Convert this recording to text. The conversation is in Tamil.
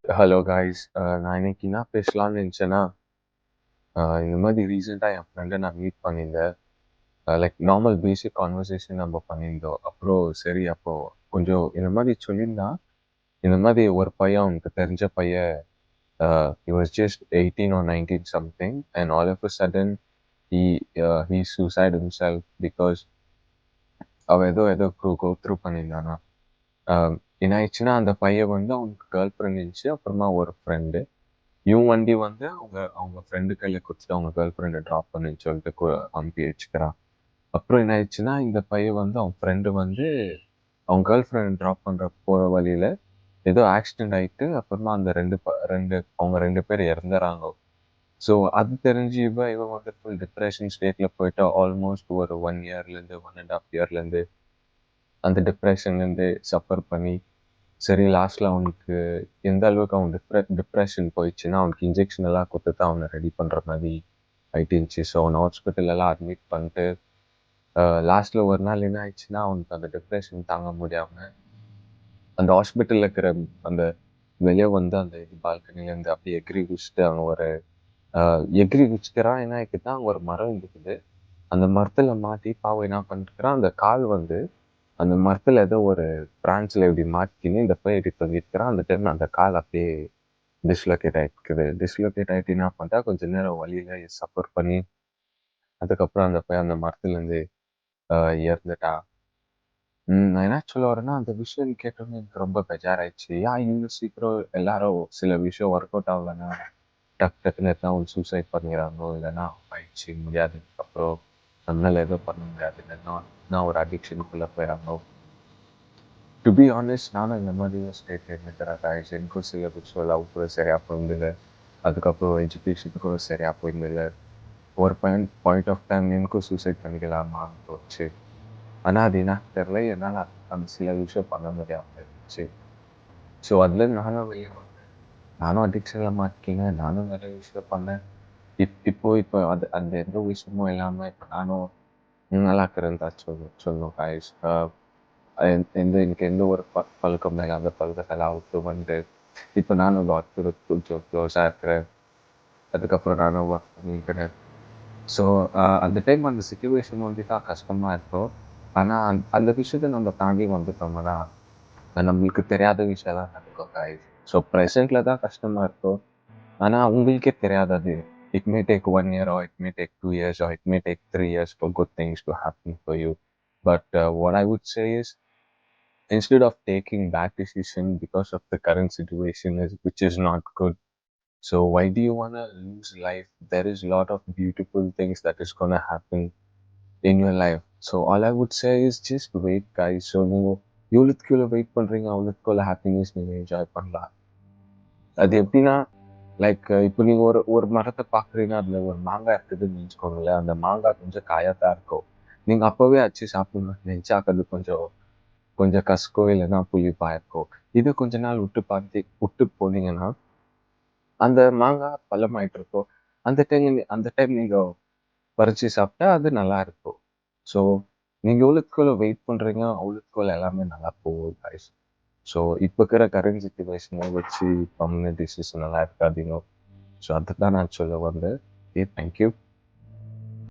Hello guys. நான் இன்னைக்கு என்ன பேசலாம்னு நினச்சேன்னா, இந்த மாதிரி ரீசெண்டாக என் ஃப்ரெண்டை நான் மீட் பண்ணியிருந்தேன். லைக் நார்மல் பேசிக் கான்வர்சேஷன் நம்ம பண்ணியிருந்தோம். அப்புறம் சரி அப்போ கொஞ்சம் இந்த மாதிரி சொல்லியிருந்தான். இந்த மாதிரி ஒரு பையன் அவனுக்கு தெரிஞ்ச பையன், he was just 18 or 19 something and all of a sudden he suicide himself because அவன் ஏதோ ஏதோ go through பண்ணியிருந்தானா. என்ன ஆயிடுச்சுன்னா அந்த பையன் வந்து அவனுக்கு கேர்ள் ஃப்ரெண்ட் இருந்துச்சு. அப்புறமா ஒரு ஃப்ரெண்டு இவன் வண்டி வந்து அவங்க அவங்க ஃப்ரெண்டு கையில கொடுத்துட்டு அவங்க கேர்ள் ஃப்ரெண்டை ட்ராப் பண்ணுன்னு சொல்லிட்டு அனுப்பி வச்சுக்கிறான். அப்புறம் என்ன ஆயிடுச்சுன்னா இந்த பையன் வந்து அவன் ஃப்ரெண்டு வந்து அவங்க கேர்ள் ஃப்ரெண்ட் ட்ராப் பண்ற போற வழியில ஏதோ ஆக்சிடென்ட் ஆயிட்டு அப்புறமா அந்த அவங்க ரெண்டு பேர் இறந்துறாங்க. ஸோ அது தெரிஞ்சு இவன் வந்து ஃபுல் டிப்ரெஷன் ஸ்டேட்ல போயிட்டு ஆல்மோஸ்ட் ஒரு 1 இயர்லேருந்து 1.5 இயர்லேருந்து அந்த டிப்ரெஷன்லேருந்து சஃபர் பண்ணி சரி லாஸ்ட்ல அவனுக்கு எந்த அளவுக்கு அவன் டிப்ரெஷன் போயிடுச்சுன்னா அவனுக்கு இன்ஜெக்ஷன் எல்லாம் கொடுத்து தான் அவனை ரெடி பண்ற மாதிரி ஆயிட்டு இருந்துச்சு. ஸோ அவனை ஹாஸ்பிட்டல் எல்லாம் அட்மிட் பண்ணிட்டு லாஸ்ட்ல ஒரு நாள் என்ன ஆயிடுச்சுன்னா அவனுக்கு அந்த டிப்ரெஷன் தாங்க முடியாம அந்த ஹாஸ்பிட்டல்ல இருக்கிற அந்த வெளியே வந்து அந்த பால்கனில இருந்து அப்படியே எகிரி குதிச்சுட்டு அவன் ஒரு எகிரி குதிச்சுக்கிறான். என்ன ஆயிடுச்சுன்னா அங்க ஒரு மரம் இருக்குது. அந்த மரத்துல மாட்டி பாவம் என்ன பண்ணிருக்கிறான், அந்த கால் வந்து அந்த மரத்துல ஏதோ ஒரு பிரான்ச்ல இப்படி மாட்டிக்கின்னு இந்த பையன் இப்படி தொங்கிருக்கிறான். அந்த டைம் அந்த கால் அப்படியே டிஸ்லொகேட் ஆயிருக்கு. டிஸ்லொகேட் ஆயிட்டு என்ன பண்ணிட்டா கொஞ்ச நேரம் வழியில சஃபர் பண்ணி அதுக்கப்புறம் அந்த பையன் அந்த மரத்துல இருந்து இறந்துட்டான். நான் என்ன சொல்ல வரேன்னா அந்த விஷயம் கேட்டோன்னே எனக்கு ரொம்ப பெஜாராயிடுச்சு. ஏன் இவ்வளோ சீக்கிரம் எல்லாரும் சில விஷயம் ஒர்க் அவுட் ஆகலைன்னா டக்குன்னு எத்தனா ஒரு சூசைட் பண்ணிடுறாங்களோ, இல்லைன்னா ஆயிடுச்சு முடியாது அப்புறம் நம்மளால எதுவும் பண்ண முடியாது, இல்லைன்னா நான் ஒரு அடிக்ஷனுக்குள்ள போயிடறாங்களோ. டு பி ஆனஸ்ட் நானும் இந்த மாதிரி ஸ்டேட் இருக்கிறேன் காய்ஸ். எனக்கும் சில விஷயம் லவ் கூட சரியாக போயிருந்தது. அதுக்கப்புறம் எஜுகேஷன் கூட சரியாக போயிருந்தது. ஒரு பாயிண்ட் ஆஃப் டைம் எனக்கும் சூசைட் பண்ணிக்கலாமான்னு தோணுச்சு. ஆனால் அது என்ன தெரில, என்னால் அந்த சில விஷயம் பண்ண முடியாமல் இருந்துச்சு. ஸோ அதுலேருந்து நானும் வெளியே வந்தேன். நானும் அடிக்ஷனில் மாட்டிக்கிங்க, நானும் நிறைய விஷயம் பண்ணேன். இப்போ அது அந்த எந்த விஷயமும் இல்லாமல் இப்போ நானும் நல்லா இருக்கிறேன்னு தான் சொல்லணும் காய்ஸ். எனக்கு எந்த ஒரு பழக்கம் இல்லை. அந்த பழக்கத்தெல்லாம் விட்டு வந்து இப்போ நானும் டாக்டர் கொஞ்சம் க்ளோஸாக இருக்கிறேன். அதுக்கப்புறம் நானும் ஒர்க் பண்ணிக்கிறேன். ஸோ அந்த டைம் அந்த சுச்சுவேஷன் வந்து தான் கஷ்டமாக இருக்கும். ஆனால் அந்த விஷயத்தை நம்ம தாண்டி வந்துட்டோம்னா நம்மளுக்கு தெரியாத விஷயம்லாம் நடக்கும் காய்ஸ். ஸோ ப்ரெசென்ட்டில் தான் கஷ்டமாக இருக்கும். ஆனால் உங்களுக்கே தெரியாது அது. It may take 1 year or it may take 2 years or it may take 3 years for good things to happen for you. But what I would say is instead of taking bad decision because of the current situation which is not good, so why do you want to lose life? There is a lot of beautiful things that is going to happen in your life. So all I would say is just wait guys. So நீங்க எவ்வளோத்துக்குள்ள வெயிட் பண்றீங்க அவ்வளோத்துக்குள்ள ஹாப்பினஸ் நீங்க என்ஜாய் பண்ணலாம். அது எப்படின்னா லைக் இப்போ நீங்க ஒரு ஒரு மரத்தை பாக்குறீங்க, அதுல ஒரு மாங்காய் இருக்குதுன்னு நினச்சிக்கோங்களேன். அந்த மாங்காய் கொஞ்சம் காயாத்தான் இருக்கும். நீங்க அப்பவே அச்சு சாப்பிடணும்னு நினைச்சா அது கொஞ்சம் கொஞ்சம் கசக்கோ இல்லைன்னா புளிப்பா இருக்கும். இது கொஞ்ச நாள் விட்டு போனீங்கன்னா அந்த மாங்காய் பழமாயிட்டு இருக்கும். அந்த டைம் நீங்க பறிச்சு சாப்பிட்டா அது நல்லா இருக்கும். ஸோ நீங்க எவ்வளோத்துக்குள்ள வெயிட் பண்றீங்க அவ்வளோத்துக்குள்ள எல்லாமே நல்லா போகும் guys. ஸோ இப்போ இருக்கிற கரண்ட் சுச்சுவேஷனை வச்சு பண்ண டிசிஷன் நல்லா இருக்காதீங்க. ஸோ அதை தான் நான் சொல்ல வந்தேன். தேங்க்யூ.